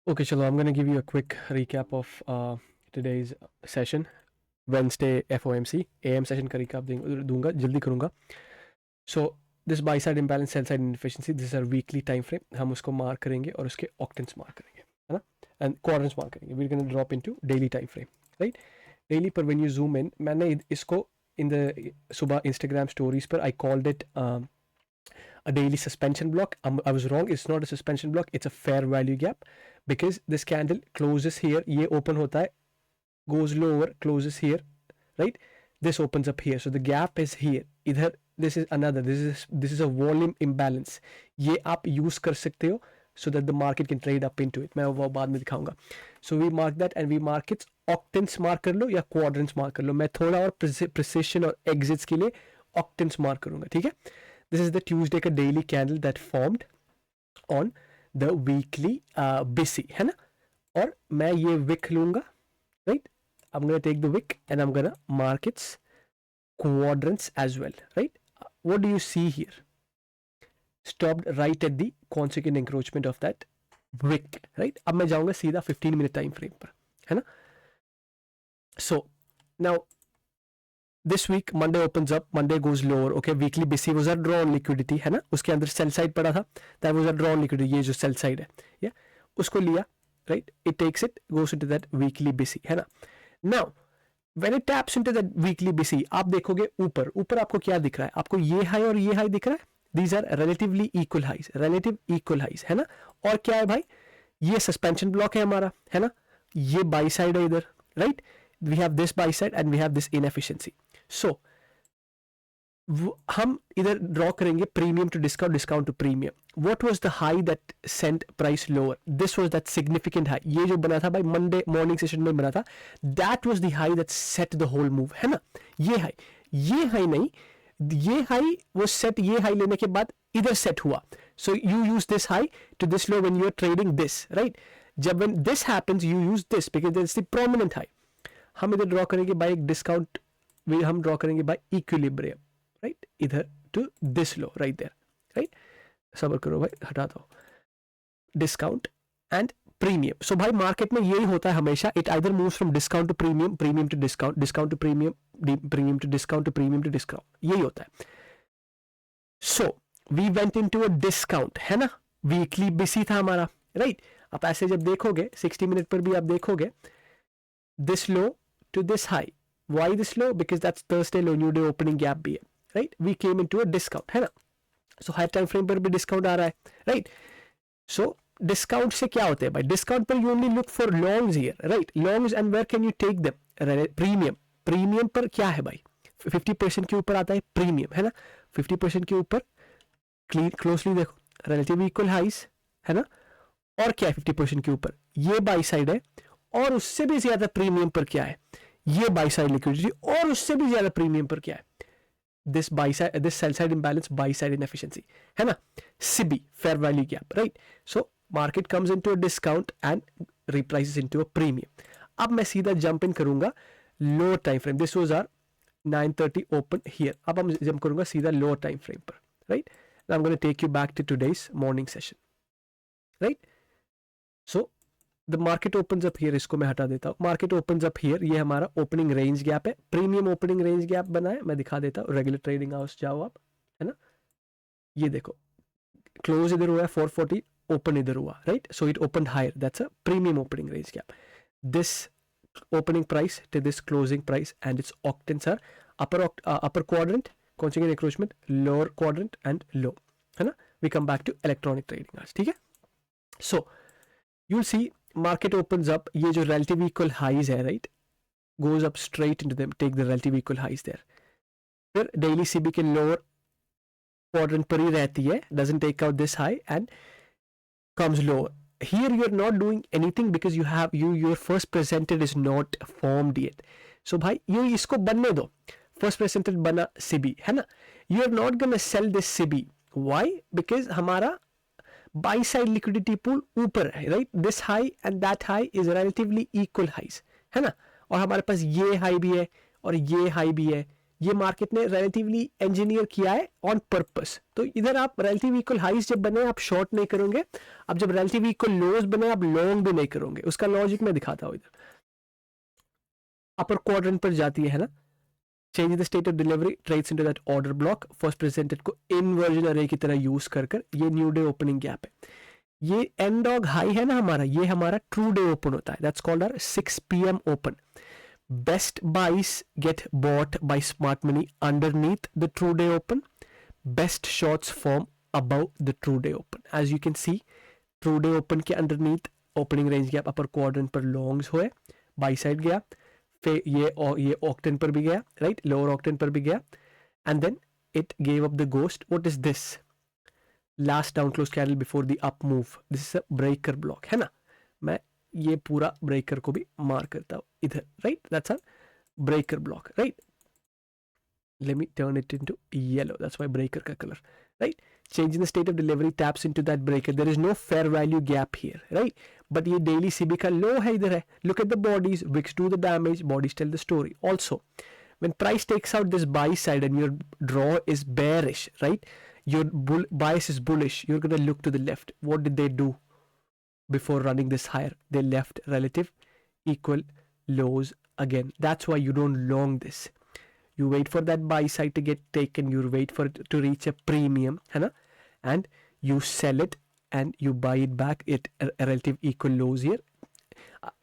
Okay, chalo, I'm going to give you a quick recap of today's session. Wednesday FOMC AM session का recap दूंगा जल्दी करूंगा. So this buy side imbalance, sell side inefficiency, this is our weekly time frame. हम उसको mark करेंगे और उसके octants mark करेंगे, है ना? And quadrants mark करेंगे. We're going to drop into daily time frame, right? Daily पर when you zoom in, मैंने इसको in the सुबह Instagram stories पर I called it a daily suspension block. I was wrong. It's not a suspension block. It's a fair value gap because this candle closes here. ये open होता है, goes lower, closes here, right? This opens up here. So the gap is here. इधर this is another. This is a volume imbalance. ये आप use कर सकते हो so that the market can trade up into it. मैं वो बाद में दिखाऊंगा. So we mark that and we mark its octants mark कर लो या quadrants mark कर लो. मैं थोड़ा और precision और exits के लिए octants mark करूंगा, ठीक है? This is the Tuesday का daily candle that formed on the weekly BISI, है ना? और मैं ये wick लूंगा, right? I'm gonna take the wick and I'm gonna mark its quadrants as well, right? What do you see here? Stopped right at the consequent encroachment of that wick, right? अब मैं जाऊंगा सीधा 15-minute time frame पर, है ना? So now this week Monday opens up, Monday goes lower, okay? Weekly BC was a drawn liquidity, है ना? उसके अंदर sell side पड़ा था, that was a drawn liquidity. ये जो sell side है, yeah? उसको लिया, right? It takes it, goes into that weekly BC, है ना? Now when it taps into that weekly BC, आप देखोगे ऊपर आपको क्या दिख रहा है? आपको ये हाई और ये हाई दिख रहा है? These are relatively equal highs, relative equal highs, है ना? और क्या है भाई? ये suspension block है हमारा, है ना? ये buy side है इधर, right? We have this buy side and we have this inefficiency. So हम इधर ड्रॉ करेंगे premium to discount, discount to premium. What was the high that sent price lower? This was that significant high. ये जो बना था भाई Monday morning session में बना था, that was the high that set the whole move, है ना? ये हाई नहीं, ये हाई वो सेट, ये हाई लेने के बाद इधर सेट हुआ. So you use this high to this low when you are trading this, right? जब when this happens you use this because that's the prominent high. हम इधर ड्रॉ करेंगे बाय एक डिस्काउंट, हम ड्रॉ करेंगे बाय इक्विलिब्रियम, राइट? इधर to this low right there, right? सबर करो भाई, हटा दो डिस्काउंट एंड प्रीमियम. सो भाई मार्केट में यही होता है हमेशा. It either moves from discount to premium, premium to discount, discount to premium, premium to discount to premium to discount, यही होता है. So we went into a discount, है ना? वीकली बिसी था हमारा, राइट? आप ऐसे जब देखोगे 60 मिनट पर भी आप देखोगे this low to this high. Why this low? Because that's Thursday low, new day opening gap भी है, right? We came into a discount, है ना? So higher time frame पर भी discount आ रहा है, right? So discount से क्या होते हैं भाई? Discount पर you only look for longs here, right? Longs and where can you take them? Premium. Premium पर क्या है भाई? 50% के ऊपर आता है premium, है ना? 50% के ऊपर closely देखो, relative equal highs, है ना? और क्या है 50% के ऊपर? ये buy side है और उससे भी ज्यादा प्रीमियम पर क्या है? ये बाई साइड लिक्विडिटी और उससे भी ज्यादा प्रीमियम पर क्या है? This buy side, this sell side imbalance, buy side inefficiency, है ना? SIBI, fair value gap, right? So market comes into a discount and reprices into a premium. अब मैं सीधा जंप इन करूंगा lower time frame. This was our 9:30 open here. अब हम jump करूंगा सीधा लोअर टाइम फ्रेम पर, right? I am gonna take you back to today's morning session, right? So the market opens up here, इसको मैं हटा देता हूँ. मार्केट ओपन्स अप हियर, ये हमारा ओपनिंग रेंज गैप है, प्रीमियम ओपनिंग रेंज गैप बना है. मैं दिखा देता हूँ, रेगुलर ट्रेडिंग हाउस जाओ आप, है ना? ये देखो क्लोज इधर हुआ है 440, ओपन इधर हुआ, right? So it open higher, that's a premium opening range gap. This opening price to this closing price and its octants are upper quadrant, consequent encroachment, lower quadrant and low, है ना? We come back to electronic trading hours, ठीक है? So you'll see market opens up, ये जो relative equal highs है, right, goes up straight into them, take the relative equal highs there. फिर daily CB के lower quadrant पर ही रहती है, doesn't take out this high and comes lower. Here you are not doing anything because your first presented is not formed yet. So भाई ये इसको बनने दो. First presented बना CB, है ना? You are not gonna sell this CB. Why? Because हमारा buy side liquidity pool ऊपर है, right? This high and that high is relatively equal highs, है ना? और हमारे पास ये high भी है और ये high भी है, ये मार्केट ने रिलेटिवली इंजीनियर किया है ऑन पर्पस। तो इधर आप रिलेटिव इक्वल हाइज जब बने आप शॉर्ट नहीं करोगे, अब जब रिलेटिव इक्वल लोज बने आप लॉन्ग भी नहीं करोगे। उसका लॉजिक मैं दिखाता हूँ। इधर अपर क्वाड्रेंट पर जाती है ना, change the state of delivery trades into that order block first presented को इनवर्जन अरे की तरह यूज कर ये न्यू डे ओपनिंग गैप है। ये एंड डॉग हाई है ना हमारा, ये हमारा ट्रू डे ओपन होता है, that's called our 6 PM open. Best buys get bought by smart money underneath the true day open. Best shorts form above the true day open. As you can see, true day open के underneath opening range gap upper quadrant पर longs हुए, buy side गया, फिर ये octane पर भी गया, right? Lower octane पर भी गया, and then it gave up the ghost. What is this? Last down close candle before the up move. This is a breaker block, है ना? मैं ये पूरा ब्रेकर को भी मार्क करता हूं इधर, right? That's a breaker block, right? Let me turn it into yellow, that's why breaker का colour, right? Changing the state of delivery taps into that breaker, there is no fair value gap here, right? But ये daily SIBI का low है, इधर है। Look at the bodies, wicks do the damage, bodies tell the story. Also when price takes out this buy side and your draw is bearish, right? Your bias is bullish, you're going to look to the left. What did they do before running this higher? They left relative equal lows again. That's why you don't long this. You wait for that buy side to get taken, you wait for it to reach a premium, है ना? And you sell it and you buy it back at a relative equal lows here.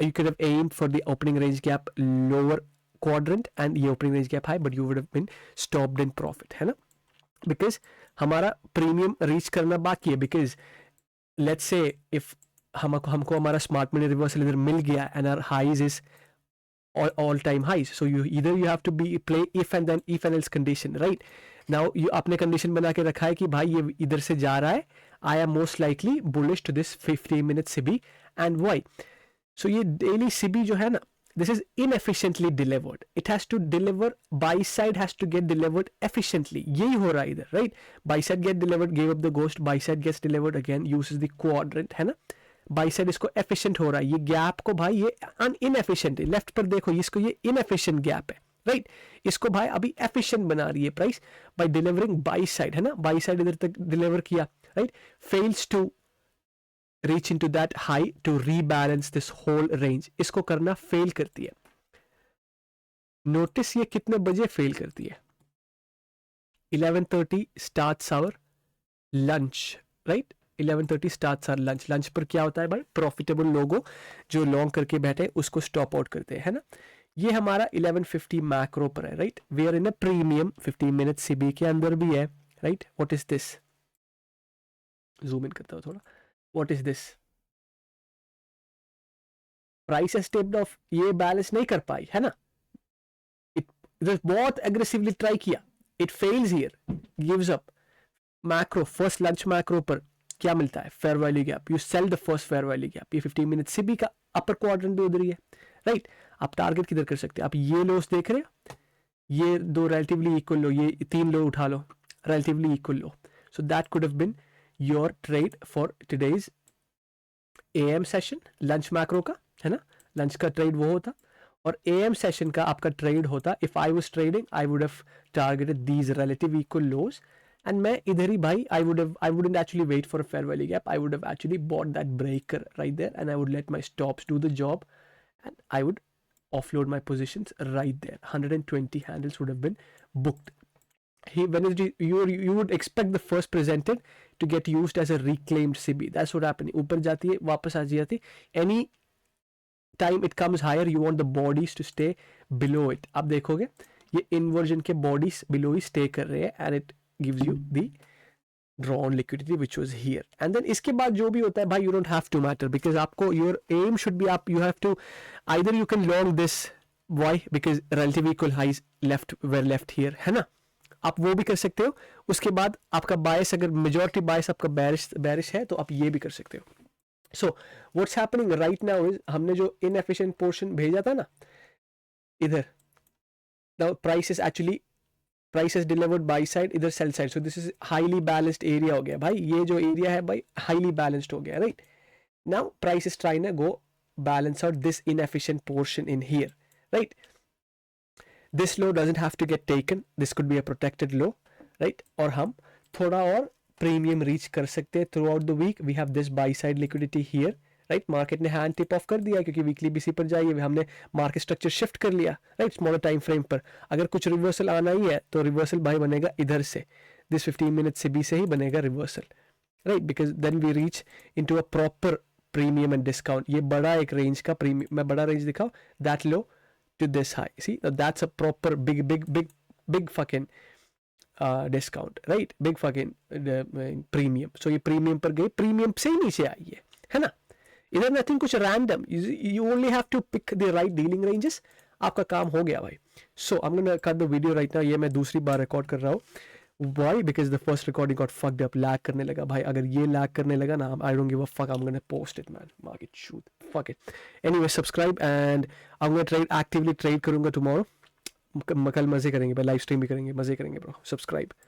You could have aimed for the opening range gap lower quadrant and the opening range gap high, but you would have been stopped in profit, है ना? Because हमारा premium reach करना बाकी है। Because let's say if हमको हमारा smart money reversal इधर मिल गया and our highs is all time highs, so you इधर you have to be play if and then if and else condition, right? Now you आपने condition बना के रखा है कि भाई ये इधर से जा रहा है, I am most likely bullish to this 15 minute SIBI and why. So ये डेली सिबी जो है ना, this is inefficiently delivered. It has to deliver, buy side has to get delivered efficiently. यही हो रहा है इधर, right? Buy side get delivered, gave up the ghost, buy side gets delivered again, uses the quadrant, है ना? Buy side इसको efficient हो रहा है, ये gap को भाई ये inefficient है। Left पर देखो इसको ये inefficient gap है, right? इसको भाई अभी efficient बना रही है price by delivering buy side, है ना? Buy side इधर तक deliver किया, right? Fails to reach into that high to rebalance this whole range. इसको करना फेल करती है। नोटिस ये कितने बजे फेल करती है? 11:30 starts our lunch, right? 11:30 starts our lunch. Lunch पर क्या होता है भाई? प्रॉफिटेबल लोगों जो लॉन्ग करके बैठे उसको स्टॉप आउट करते हैं, है ना? ये हमारा 11:50 मैक्रो पर है, right? We are in a premium 15 minute CB के अंदर भी है, right? What is this? Zoom in करता हूं थोड़ा। What is this? प्राइस है स्टेप्ड ऑफ, ये बैलेंस नहीं कर पाई, है ना? बहुत एग्रेसिवली ट्राई किया, it fails here, gives up. Macro first lunch macro पर क्या मिलता है? Fair value gap. You sell the first fair value gap. ये 15 मिनट सीबी का अपर क्वाड्रेंट भी उधर ही है, राइट? आप टारगेट किधर कर सकते हैं? आप ये लोस देख रहे हो, ये दो रिलेटिवली इक्वल लो, ये 3 लो उठा लो, relatively equal low. So that could have been your trade for today's AM session, lunch macro का, है ना? लंच का ट्रेड वो होता और AM सेशन का आपका ट्रेड होता। If I was trading I would have targeted these relative equal lows and मैं इधर ही भाई I wouldn't actually wait for a fair value gap, I would have actually bought that breaker right there and I would let my stops do the job and I would offload my positions right there. 120 handles would have been booked. You would expect the first presented to get used as a reclaimed CB. That's what happened. ऊपर जाती है, वापस आ जाती है। Any time it comes higher, you want the bodies to stay below it. आप देखोगे ये inversion के bodies below ही stay कर रहे हैं and it gives you the drawn liquidity which was here. And then इसके बाद जो भी होता है भाई, you don't have to matter because आपको your aim should be up. You have to either you can long this. Why? Because relative equal highs left were left here, है ना? आप वो भी कर सकते हो। उसके बाद आपका बायस, अगर मेजॉरिटी बायस आपका बेरिश है तो आप ये भी कर सकते हो। So what's happening right now is, हमने जो इनएफिशिएंट पोर्शन भेजा था ना इधर, now price is actually price is delivered buy side, इधर sell side. So this is highly balanced area हो गया भाई। ये जो एरिया है भाई हाईली बैलेंस्ड हो गया, right? Now price is trying to go balance out this inefficient portion in here, right? This low doesn't have to get taken, this could be a protected low, right, और हम थोड़ा और premium reach कर सकते हैं throughout the week. We have this buy side liquidity here, right. Market ने hand tip off कर दिया क्योंकि वीकली बीसी पर जाइए, हमने मार्केट स्ट्रक्चर शिफ्ट कर लिया, राइट, स्मॉलर टाइम फ्रेम पर. अगर कुछ रिवर्सल आना ही है तो रिवर्सल भाई बनेगा इधर से, दिस 15 मिनट से बी से ही बनेगा reversal, right, because then we reach into a proper premium and discount. ये बड़ा एक रेंज का प्रीमियम, मैं बड़ा रेंज दिखाऊं, that low to this high, see that's a proper big big big big fucking discount, right, big fucking premium. So ये premium पर गई, प्रीमियम से ही नीचे आई है ना. इधर नथिंग कुछ random, you only have to pick the right dealing ranges, आपका काम हो गया भाई. So I am gonna cut the video right now. ये मैं दूसरी बार रिकॉर्ड कर रहा हूँ. Why? Because the first recording got fucked up. Lag करने लगा भाई. अगर ये lag करने लगा ना, I don't give a fuck. I'm gonna post it, man. Market shoot. Fuck it. Anyway, subscribe and I'm gonna trade, actively trade करूँगा tomorrow. कल मजे करेंगे, लाइव स्ट्रीम भी करेंगे, मजे करेंगे bro. Subscribe.